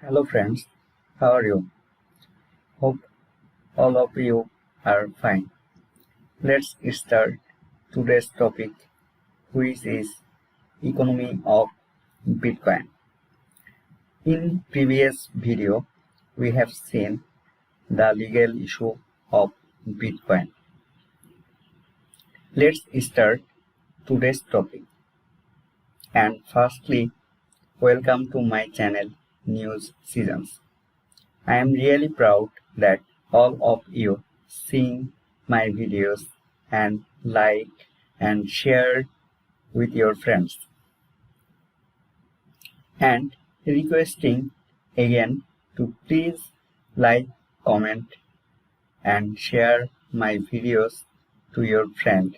Hello friends, how are you? Hope all of you are fine. Let's start today's topic, which is economy of Bitcoin. In previous video, we have seen the legal issue of Bitcoin. Let's start today's topic. And firstly, welcome to my channel News Seasons. I am really proud that all of you seeing my videos and like and share with your friends, and requesting again to please like, comment and share my videos to your friend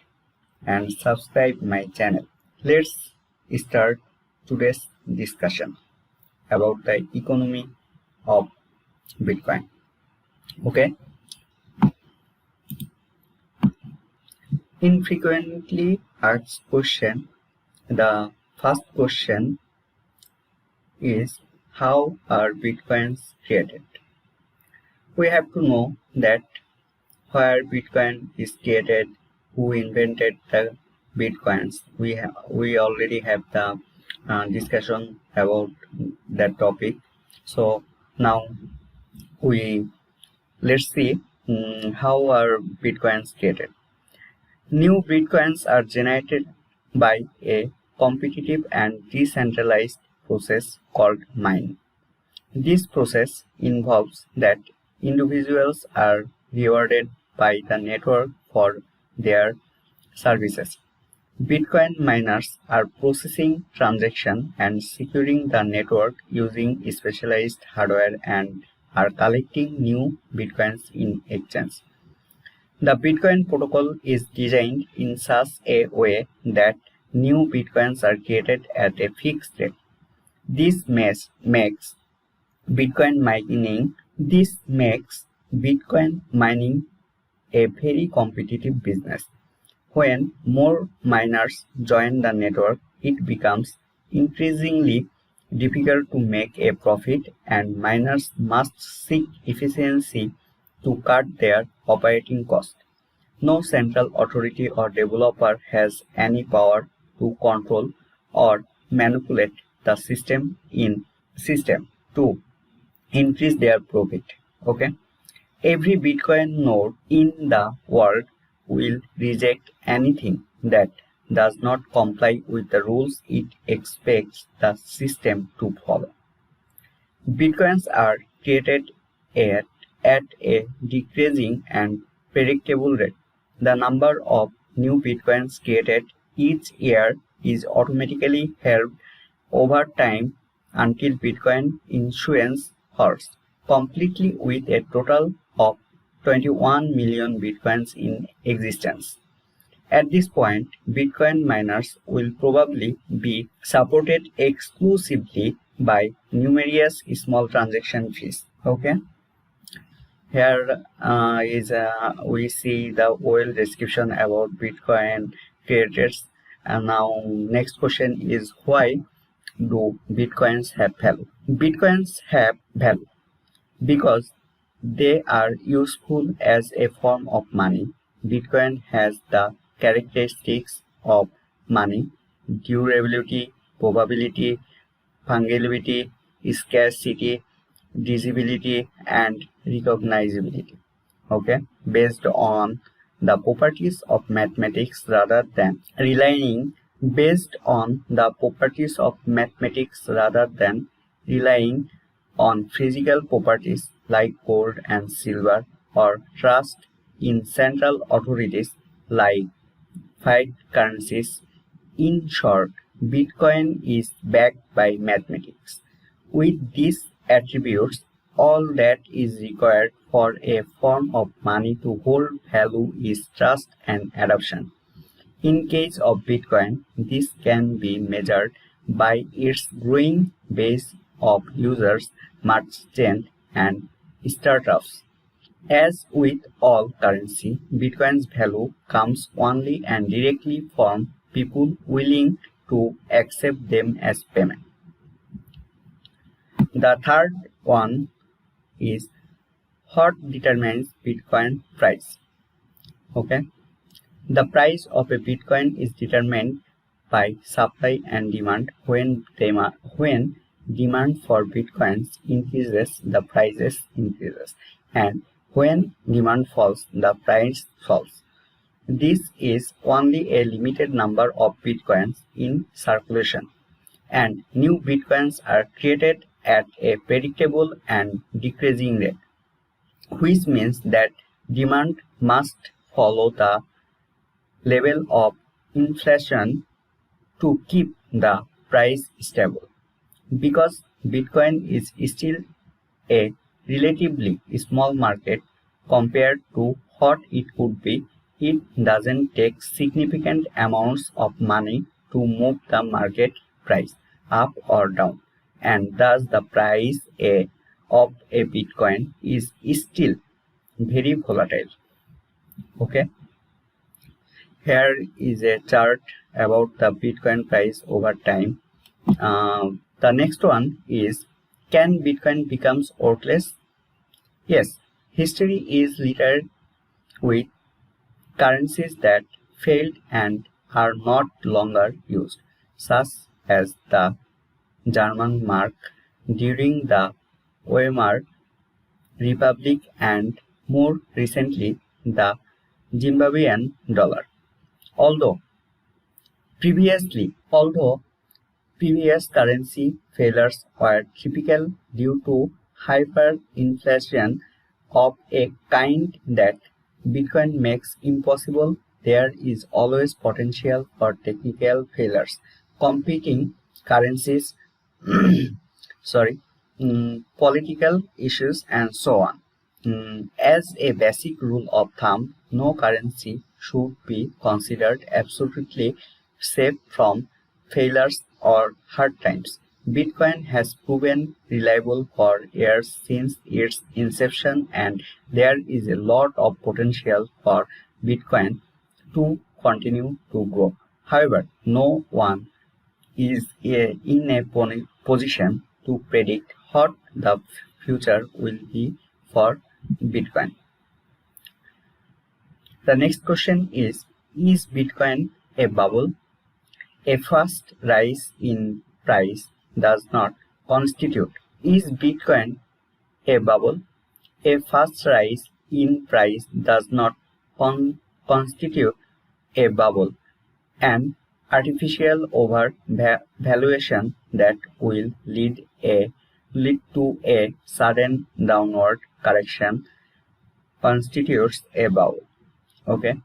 and subscribe my channel. Let's start today's discussion about the economy of Bitcoin. Okay. Infrequently asked question. The first question is, how are Bitcoins created? We have to know that where Bitcoin is created, who invented the Bitcoins. We already have the discussion about that topic. So now let's see how are Bitcoins created. New Bitcoins are generated by a competitive and decentralized process called mining. This process involves that individuals are rewarded by the network for their services. Bitcoin miners are processing transactions and securing the network using specialized hardware and are collecting new Bitcoins in exchange. The Bitcoin protocol is designed in such a way that new Bitcoins are created at a fixed rate. This makes Bitcoin mining a very competitive business. When more miners join the network, it becomes increasingly difficult to make a profit, and miners must seek efficiency to cut their operating cost. No central authority or developer has any power to control or manipulate the system to increase their profit. Okay. Every Bitcoin node in the world will reject anything that does not comply with the rules it expects the system to follow. Bitcoins are created at a decreasing and predictable rate. The number of new Bitcoins created each year is automatically held over time until Bitcoin issuance halts completely, with a total of 21 million Bitcoins in existence. At this point, Bitcoin miners will probably be supported exclusively by numerous small transaction fees. Okay. Here we see the well description about Bitcoin creators. And now next question is, why do Bitcoins have value? Bitcoins have value because they are useful as a form of money. Bitcoin has the characteristics of money: durability, probability, fungibility, scarcity, divisibility, and recognizability. Okay, based on the properties of mathematics rather than relying on physical properties like gold and silver, or trust in central authorities like fiat currencies. In short, Bitcoin is backed by mathematics. With these attributes, all that is required for a form of money to hold value is trust and adoption. In case of Bitcoin, this can be measured by its growing base of users, merchants, and startups. As with all currency, Bitcoin's value comes only and directly from people willing to accept them as payment. The third one is what determines Bitcoin price. Okay, the price of a Bitcoin is determined by supply and demand. When demand for Bitcoins increases, the prices increases, and when demand falls, the price falls. This is only a limited number of Bitcoins in circulation, and new Bitcoins are created at a predictable and decreasing rate, which means that demand must follow the level of inflation to keep the price stable. Because Bitcoin is still a relatively small market compared to what it could be, it doesn't take significant amounts of money to move the market price up or down, and thus the price of a Bitcoin is still very volatile. Okay, here is a chart about the Bitcoin price over time. The next one is, can Bitcoin becomes worthless? Yes, history is littered with currencies that failed and are not longer used, such as the German mark during the Weimar Republic and more recently the Zimbabwean dollar. Although previous currency failures were typical due to hyperinflation of a kind that Bitcoin makes impossible, there is always potential for technical failures, competing currencies, political issues, and so on. As a basic rule of thumb, no currency should be considered absolutely safe from failures or hard times. Bitcoin has proven reliable for years since its inception, and there is a lot of potential for Bitcoin to continue to grow. However, no one is in a position to predict what the future will be for Bitcoin. The next question is Bitcoin a bubble? A fast rise in price does not constitute. Is Bitcoin a bubble? A fast rise in price does not constitute a bubble. An artificial overvaluation that will lead to a sudden downward correction constitutes a bubble. Okay.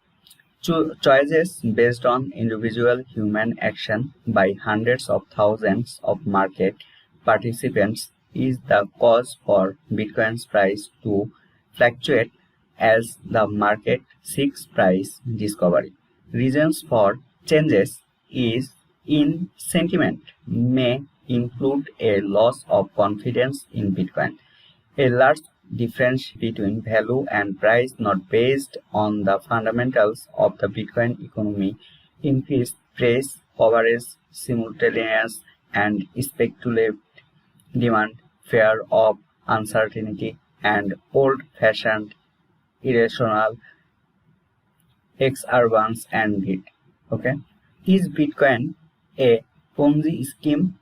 Choices based on individual human action by hundreds of thousands of market participants is the cause for Bitcoin's price to fluctuate as the market seeks price discovery. Reasons for changes in sentiment may include a loss of confidence in Bitcoin, a large difference between value and price not based on the fundamentals of the Bitcoin economy, increased press coverage, simultaneous and speculative demand, fear of uncertainty, and old-fashioned irrational exuberance and greed. Okay, is Bitcoin a Ponzi scheme?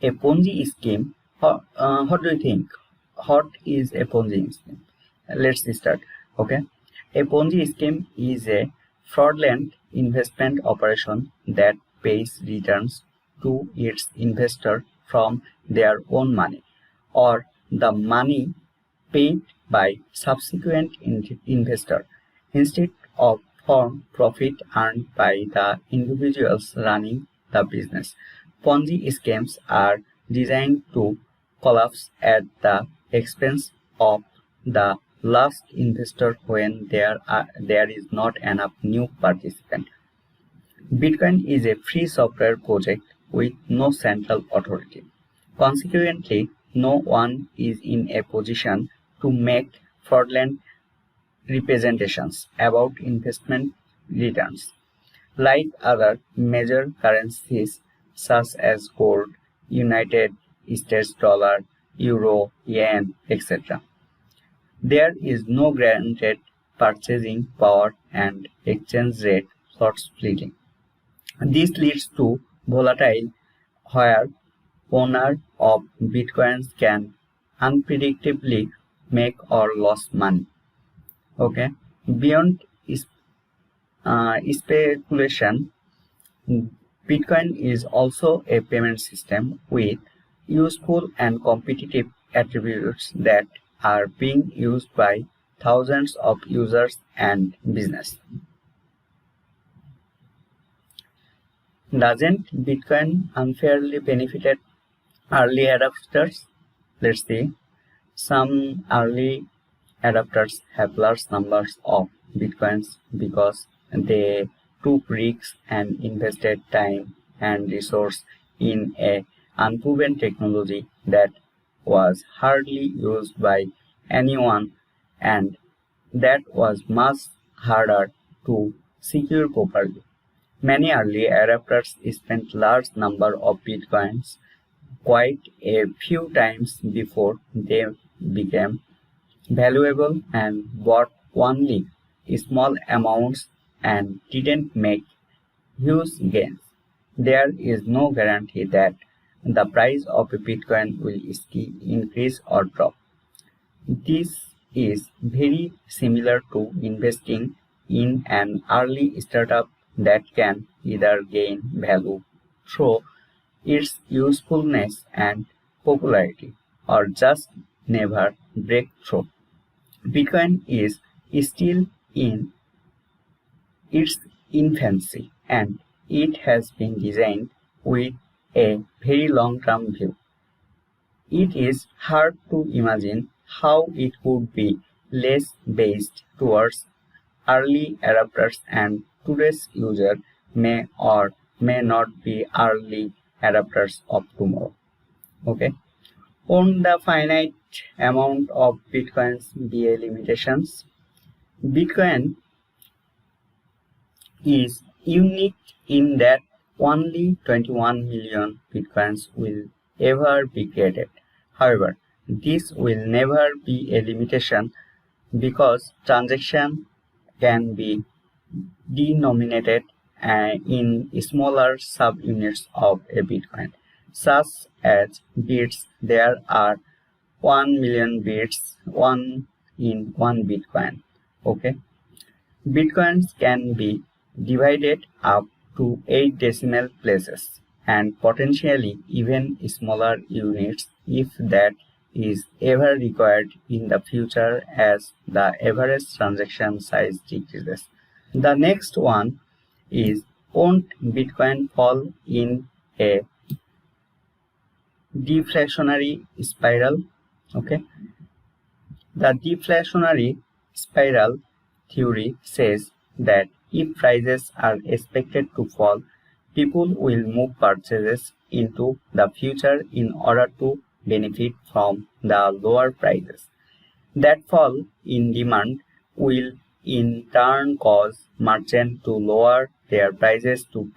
A Ponzi scheme. What do you think? What is a Ponzi scheme? Let's start. Okay, a Ponzi scheme is a fraudulent investment operation that pays returns to its investor from their own money or the money paid by subsequent investor instead of from profit earned by the individuals running the business. Ponzi schemes are designed to collapse at the expense of the last investor when there is not enough new participant. Bitcoin is a free software project with no central authority. Consequently, no one is in a position to make fraudulent representations about investment returns. Like other major currencies such as gold, United States dollar, euro, yen, etc. There is no guaranteed purchasing power and exchange rate splitting. This leads to volatile where owner of bitcoins can unpredictably make or lose money. Okay. Beyond speculation, Bitcoin is also a payment system with useful and competitive attributes that are being used by thousands of users and business. Doesn't Bitcoin unfairly benefit early adopters? Let's see. Some early adopters have large numbers of bitcoins because they took risks and invested time and resource in a unproven technology that was hardly used by anyone and that was much harder to secure properly. Many early adopters spent large number of bitcoins quite a few times before they became valuable and bought only small amounts and didn't make huge gains. There is no guarantee that the price of a Bitcoin will increase or drop. This is very similar to investing in an early startup that can either gain value through its usefulness and popularity or just never break through. Bitcoin is still in its infancy and it has been designed with a very long-term view. It is hard to imagine how it could be less based towards early adopters and today's user may or may not be early adopters of tomorrow. Okay. On the finite amount of bitcoins be a limitations. Bitcoin is unique in that only 21 million bitcoins will ever be created. However, this will never be a limitation because transaction can be denominated in smaller subunits of a bitcoin, such as bits. There are 1 million bits, one in one bitcoin. Okay. Bitcoins can be divided up to 8 decimal places and potentially even smaller units if that is ever required in the future as the average transaction size decreases. The next one is, won't Bitcoin fall in a deflationary spiral? Okay. The deflationary spiral theory says that if prices are expected to fall, people will move purchases into the future in order to benefit from the lower prices. That fall in demand will in turn cause merchants to lower their prices to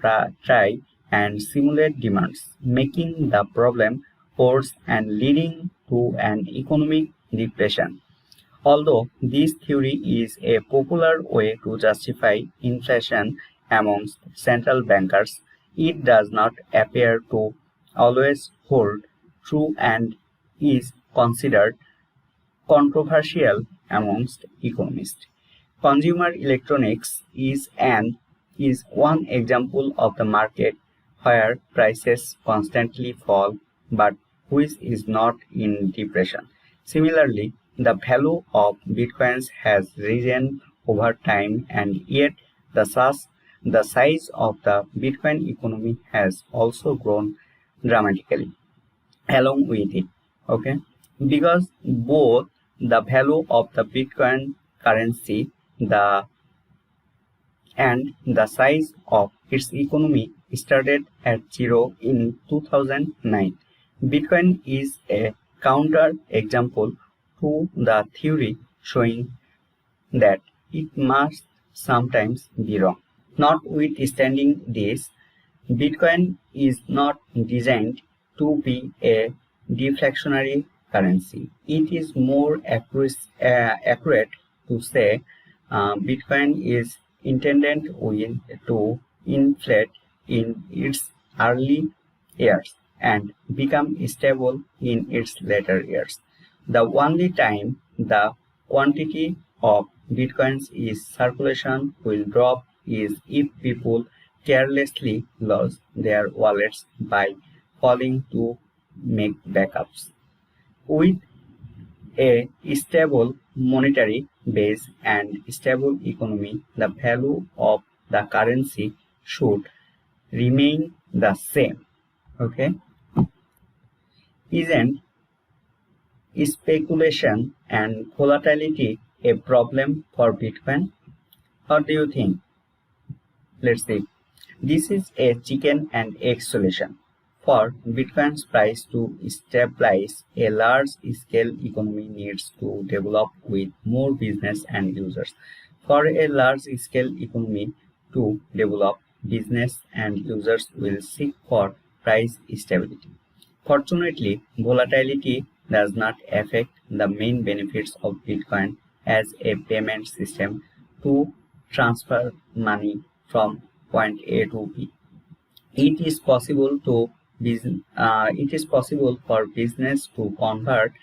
try and simulate demands, making the problem worse and leading to an economic depression. Although this theory is a popular way to justify inflation amongst central bankers, it does not appear to always hold true and is considered controversial amongst economists. Consumer electronics is one example of the market where prices constantly fall but which is not in depression. Similarly, the value of bitcoins has risen over time and yet the size of the Bitcoin economy has also grown dramatically along with it. Okay, because both the value of the Bitcoin currency and the size of its economy started at zero in 2009. Bitcoin is a counter example to the theory, showing that it must sometimes be wrong. Notwithstanding this, Bitcoin is not designed to be a deflationary currency. It is more accurate to say Bitcoin is intended to inflate in its early years and become stable in its later years. The only time the quantity of bitcoins is circulation will drop is if people carelessly lose their wallets by falling to make backups. With a stable monetary base and stable economy, the value of the currency should remain the same. Okay? Isn't speculation and volatility a problem for Bitcoin? What do you think? Let's see. This is a chicken and egg solution. For Bitcoin's price to stabilize, a large-scale economy needs to develop with more business and users. For a large-scale economy to develop, business and users will seek for price stability. Fortunately, volatility does not affect the main benefits of Bitcoin as a payment system to transfer money from point A to B. It is possible for business to convert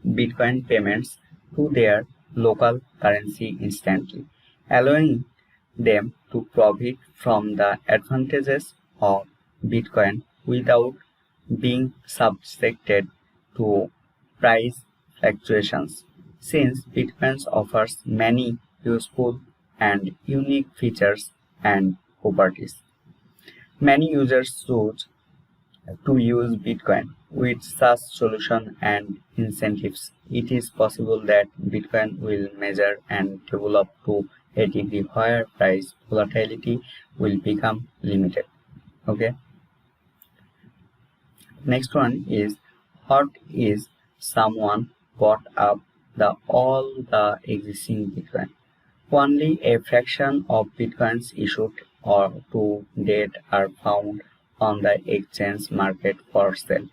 Bitcoin payments to their local currency instantly, allowing them to profit from the advantages of Bitcoin without being subjected to price fluctuations. Since Bitcoin offers many useful and unique features and properties, many users choose to use Bitcoin. With such solution and incentives, it is possible that Bitcoin will measure and develop to a degree where price volatility will become limited. Okay. Next one is, what is someone bought up all the existing Bitcoin? Only a fraction of Bitcoins issued or to date are found on the exchange market for sale.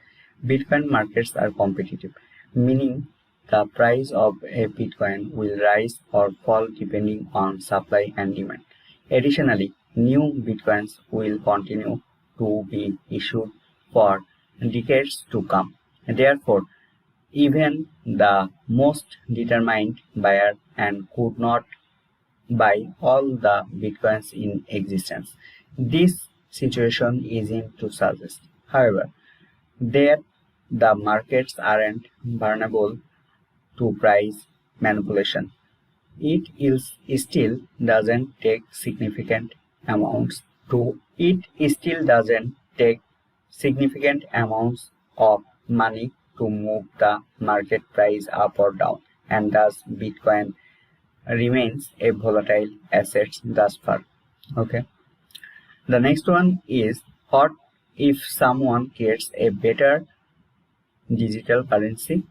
Bitcoin markets are competitive, meaning the price of a Bitcoin will rise or fall depending on supply and demand. Additionally, new Bitcoins will continue to be issued for decades to come. Therefore, even the most determined buyer and could not buy all the Bitcoins in existence. This situation isn't to suggest, however, that the markets aren't vulnerable to price manipulation. Still doesn't take significant amounts of money to move the market price up or down, and thus Bitcoin remains a volatile asset thus far. Okay. The next one is, what if someone gets a better digital currency?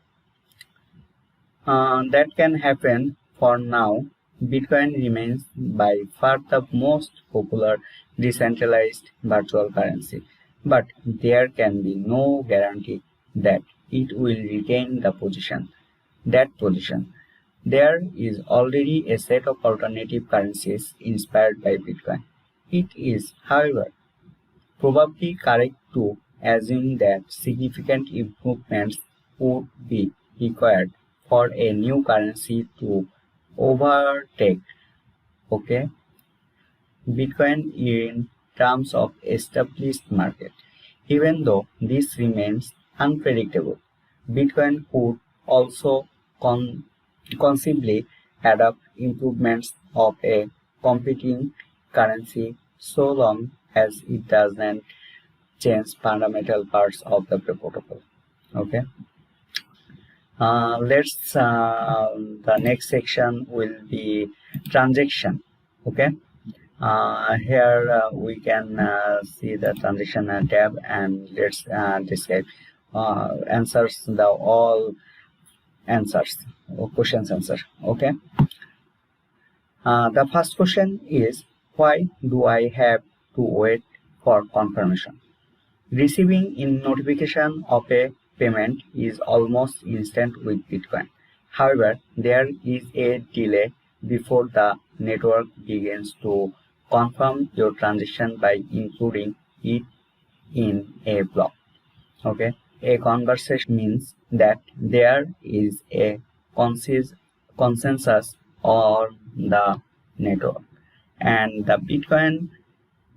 That can happen. For now, Bitcoin remains by far the most popular decentralized virtual currency, but there can be no guarantee that it will retain that position. There is already a set of alternative currencies inspired by Bitcoin. It is, however, probably correct to assume that significant improvements would be required for a new currency to overtake Bitcoin in terms of established market. Even though this remains unpredictable, Bitcoin could also conceivably adopt improvements of a competing currency so long as it doesn't change fundamental parts of the protocol. Okay. The next section will be transaction. Okay. Here we can see the transaction tab, and let's describe answers the all answers or questions answer. Okay. The first question is, why do I have to wait for confirmation? Receiving in notification of a payment is almost instant with Bitcoin. However, there is a delay before the network begins to confirm your transaction by including it in a block. Okay, a conversation means that there is a consensus on the network, and the Bitcoin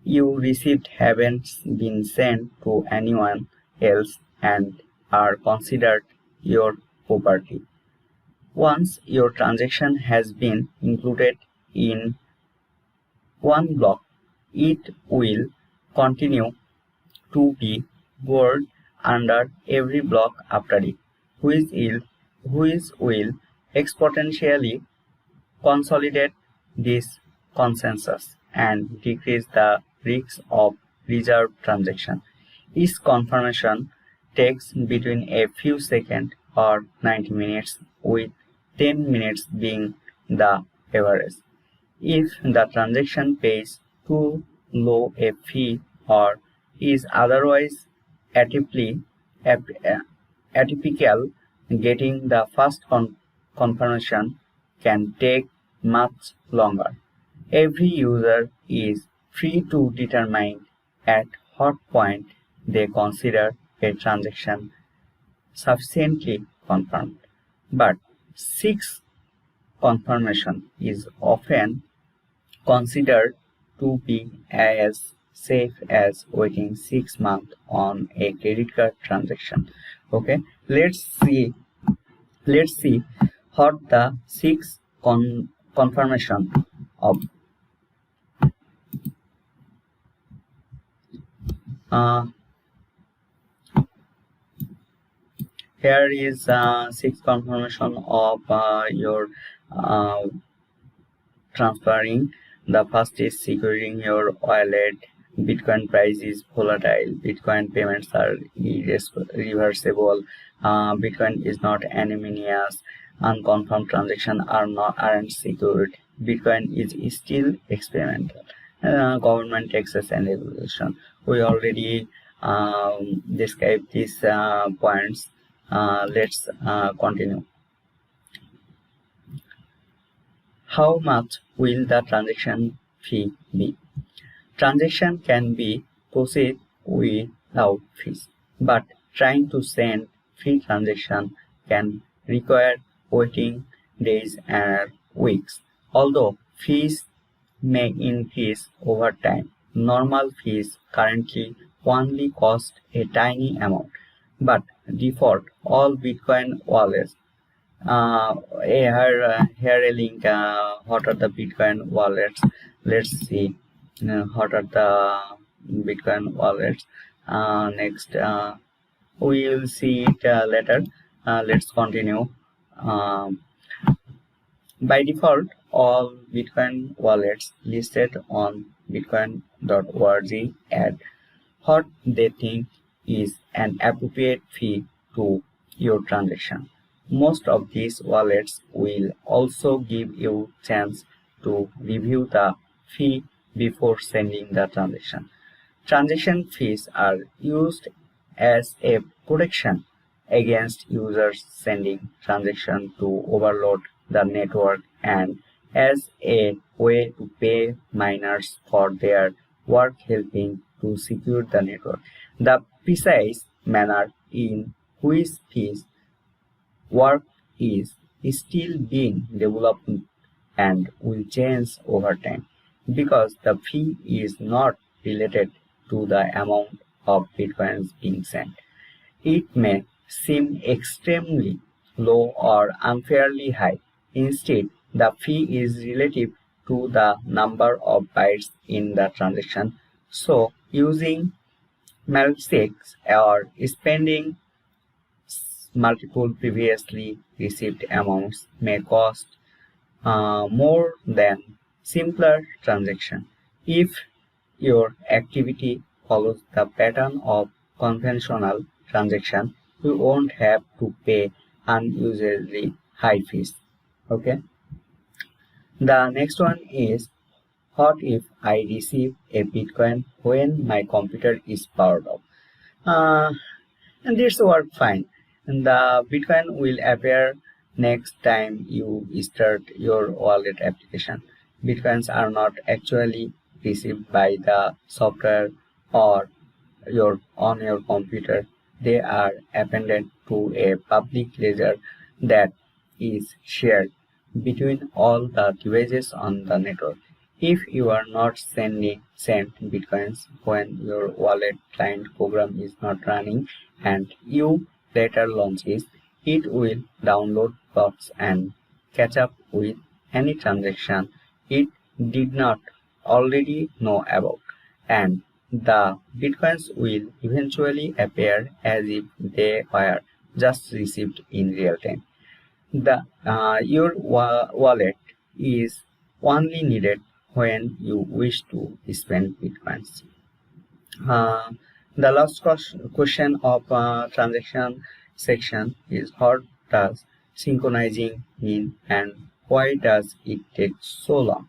you received haven't been sent to anyone else and are considered your property. Once your transaction has been included in one block, it will continue to be stored under every block after it, which will exponentially consolidate this consensus and decrease the risk of reserved transaction. Each confirmation takes between a few seconds or 90 minutes, with 10 minutes being the average. If the transaction pays too low a fee or is otherwise atypically, atypical, getting the first confirmation can take much longer. Every user is free to determine at what point they consider a transaction sufficiently confirmed. But 6 confirmation is often considered to be as safe as waiting 6 months on a credit card transaction. Okay, let's see what the 6 confirmation of uh, here is 6 confirmation of your uh, transferring. The first is securing your wallet. Bitcoin price is volatile. Bitcoin payments are irreversible. Bitcoin is not anonymous. Unconfirmed transactions aren't secured. Bitcoin is still experimental. Government taxes and regulation. We already described these points. Let's continue. How much will the transaction fee be? Transaction can be proceeded without fees, but trying to send free transaction can require waiting days and weeks. Although fees may increase over time, normal fees currently only cost a tiny amount, but default all Bitcoin wallets. Here a link. What are the Bitcoin wallets? Let's see. What are the Bitcoin wallets? Next, we will see it later. Let's continue. Um, by default, all Bitcoin wallets listed on bitcoin.org add what they think is an appropriate fee to your transaction. Most of these wallets will also give you chance to review the fee before sending the transaction. Transaction fees are used as a protection against users sending transactions to overload the network and as a way to pay miners for their work helping to secure the network. The precise manner in which fees work is still being developed and will change over time because the fee is not related to the amount of bitcoins being sent. It may seem extremely low or unfairly high. Instead, the fee is relative to the number of bytes in the transaction. So, using milkshakes or spending multiple previously received amounts may cost more than simpler transaction. If your activity follows the pattern of conventional transaction, you won't have to pay unusually high fees. Okay. The next one is, what if I receive a Bitcoin when my computer is powered off? Uh, and this work fine. And the Bitcoin will appear next time you start your wallet application. Bitcoins are not actually received by the software or your computer. They are appended to a public ledger that is shared between all the devices on the network. If you are not sent bitcoins when your wallet client program is not running and you later launches, it will download blocks and catch up with any transaction it did not already know about, and the bitcoins will eventually appear as if they were just received in real time. Your wallet is only needed when you wish to spend bitcoins. Uh, the last question of transaction section is, what does synchronizing mean and why does it take so long?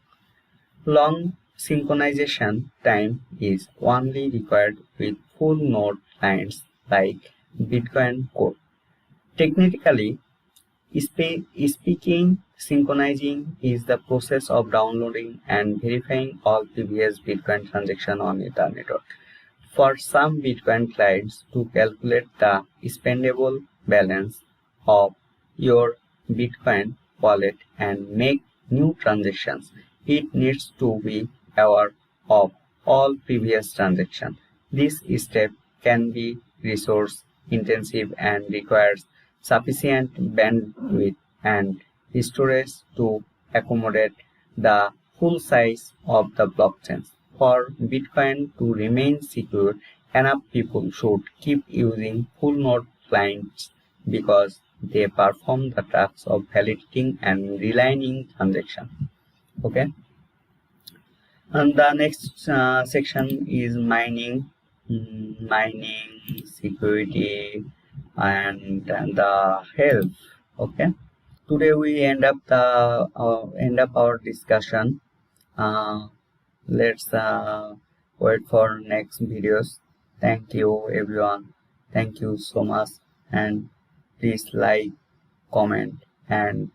Long synchronization time is only required with full node clients like Bitcoin Core. Technically speaking, synchronizing is the process of downloading and verifying all previous Bitcoin transactions on the network. For some Bitcoin clients to calculate the spendable balance of your Bitcoin wallet and make new transactions, it needs to be aware of all previous transactions. This step can be resource intensive and requires sufficient bandwidth and storage to accommodate the full size of the blockchain. For Bitcoin to remain secure, enough people should keep using full node clients because they perform the tasks of validating and realigning transactions. Okay, and the next section is mining security and the health. Okay, today we end up our discussion. Uh, let's wait for next videos. Thank you everyone, thank you so much, and please like, comment and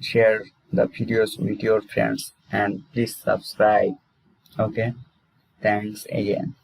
share the videos with your friends, and please subscribe. Okay, thanks again.